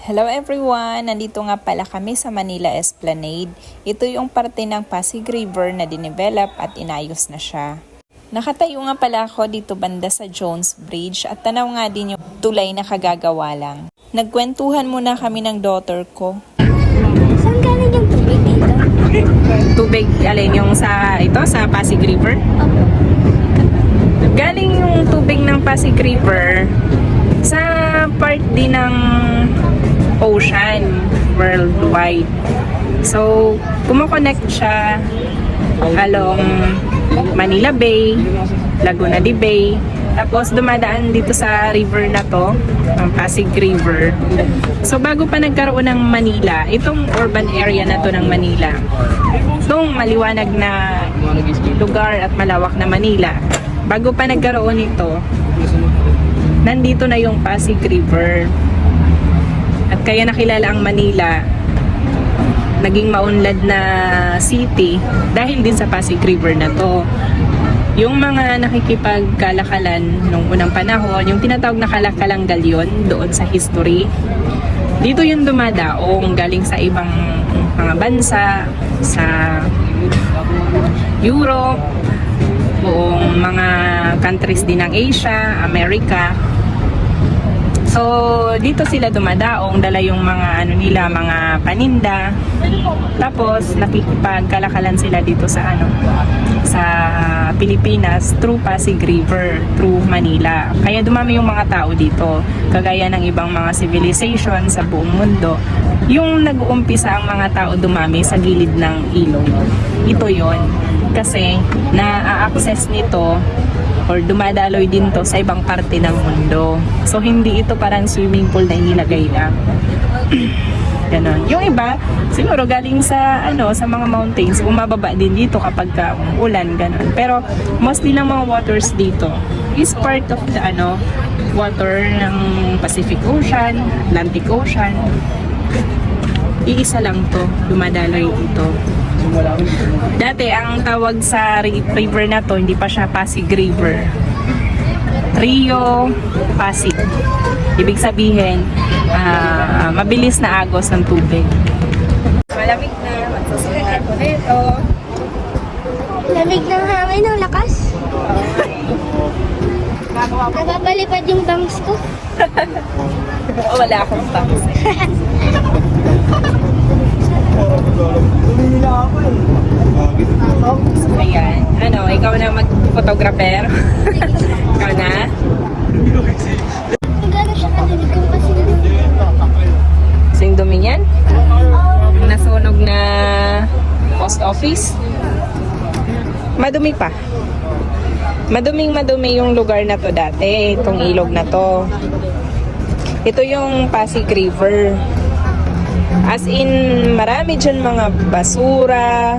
Hello everyone! Nandito nga pala kami sa Manila Esplanade. Ito yung parte ng Pasig River na dinevelop at inayos na siya. Nakatayo nga pala ako dito banda sa Jones Bridge at tanaw nga din yung tulay na kagagawa lang. Nagkwentuhan muna kami ng daughter ko. Saan galing yung tubig dito? Tubig, alin yung sa Pasig River? Opo. Galing yung tubig ng Pasig River sa part din ng ocean worldwide. So, kumonect siya along Manila Bay, Laguna de Bay, tapos dumadaan dito sa river na to, ang Pasig River. So, bago pa nagkaroon ng Manila, itong urban area na to ng Manila, itong maliwanag na lugar at malawak na Manila, bago pa nagkaroon ito, nandito na yung Pasig River. At kaya nakilala ang Manila, naging maunlad na city dahil din sa Pasig River na to. Yung mga nakikipagkalakalan nung unang panahon, yung tinatawag na kalakalang galyon doon sa history, dito yung dumadaong galing sa ibang mga bansa, sa Europe, buong mga countries din ng Asia, America. So, dito sila dumadaong, dala yung mga mga paninda. Tapos nakikipagkalakalan sila dito sa sa Pilipinas through Pasig River, through Manila. Kaya dumami yung mga tao dito, kagaya ng ibang mga civilization sa buong mundo. Yung nag-uumpisa ang mga tao dumami sa gilid ng ilog. Ito yon kasi na-access nito or dumadaloy din to sa ibang parte ng mundo. So, hindi ito parang swimming pool na inilagay lang. Ganon. Yung iba, siguro galing sa sa mga mountains, bumababa din dito kapag ulan, ganon. Pero, mostly ng mga waters dito is part of the water ng Pacific Ocean, Atlantic Ocean. Iisa lang to, dumadaloy dito. Dati, ang tawag sa river na to, hindi pa siya Pasig River. Rio Pasig. Ibig sabihin, mabilis na agos ng tubig. Malamig na, magsusulat ko nito. Lamig ng hangin, ang lakas. Nagpapalipad yung bangs ko. Wala akong bangs. Ayan. Ikaw na mag-photographer? Ikaw na? Nagano siya kadilig kong kasi Sing dumi niyan? Nasunog na post office? Madumi pa. Madumi yung lugar na to dati. Itong ilog na to. Ito yung Pasig River. As in, marami dyan mga basura,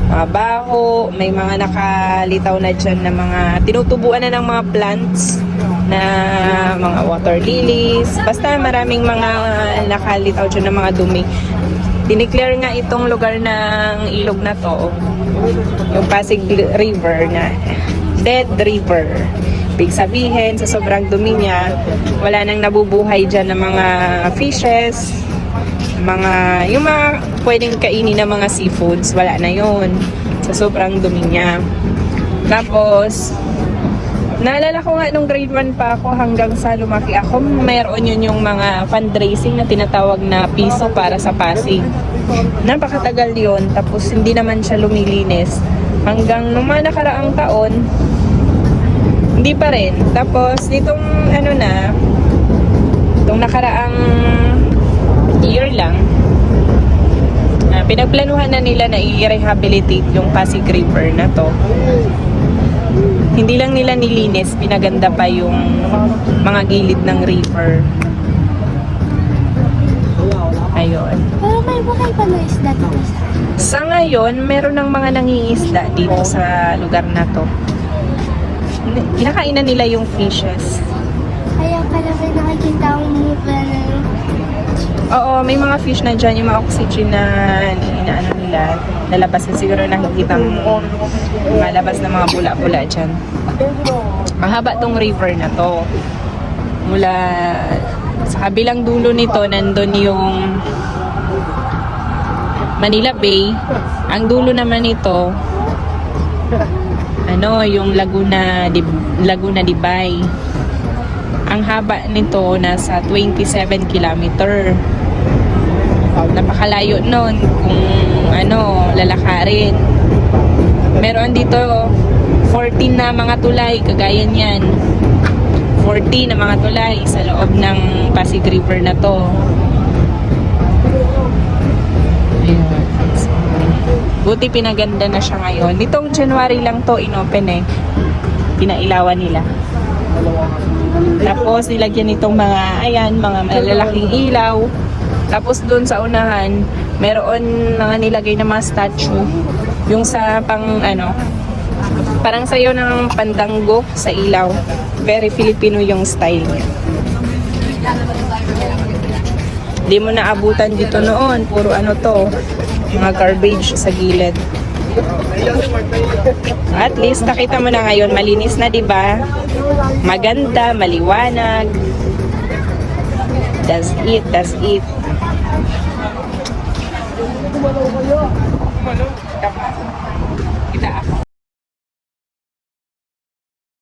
mga baho, may mga nakalitaw na dyan na mga tinutubuan na ng mga plants na mga water lilies. Basta maraming mga nakalitaw dyan na mga dumi. Dineclare nga itong lugar ng ilog na to, yung Pasig River, na dead river. Ibig sabihin, sa sobrang dumi niya, wala nang nabubuhay dyan ng mga fishes, yung mga pwedeng kainin ng mga seafoods, wala na yon sa sobrang dumi niya. Tapos, naalala ko nga nung grade 1 pa ako hanggang sa lumaki ako, mayroon yun yung mga fundraising na tinatawag na piso para sa Pasig. Napakatagal yun, tapos hindi naman siya lumilinis. Hanggang nung mga nakaraang taon, hindi pa rin. Tapos, itong itong nakaraang year lang, pinagplanuhan na nila na i-rehabilitate yung Pasig River na to. Hindi lang nila nilinis, pinaganda pa yung mga gilid ng river. Ayun. pero may buhay pa na isda dito Sa ngayon, meron ng mga nangingisda dito sa lugar na to. Kinakain na nila yung fishes. Kaya pala may nakikita akong mukha na Oo, may mga fish na dyan, yung mga oxygen na nila, lalabas na siguro nakikita mo malabas na mga bula-bula dyan. Mahaba tong river na to. Mula Sa kabilang dulo nito, nandun yung Manila Bay. Ang dulo naman nito, yung Laguna Libay. Ang haba nito nasa 27 kilometer. Napakalayo nun kung lalakarin. Meron dito 14 na mga tulay, kagaya niyan. 14 na mga tulay sa loob ng Pasig River na to. Ayan. Buti pinaganda na siya ngayon. Nitong January lang to inopen pinailawan nila. Tapos nilagyan nitong mga malalaking ilaw. Tapos doon sa unahan, meron mga nilagay na mga statue. Yung sa parang sayo ng pandango sa ilaw. Very Filipino yung style niya. Di mo naabutan dito noon. Puro mga garbage sa gilid. At least nakita mo na ngayon, malinis na, 'di ba? Maganda, maliwanag. That's it.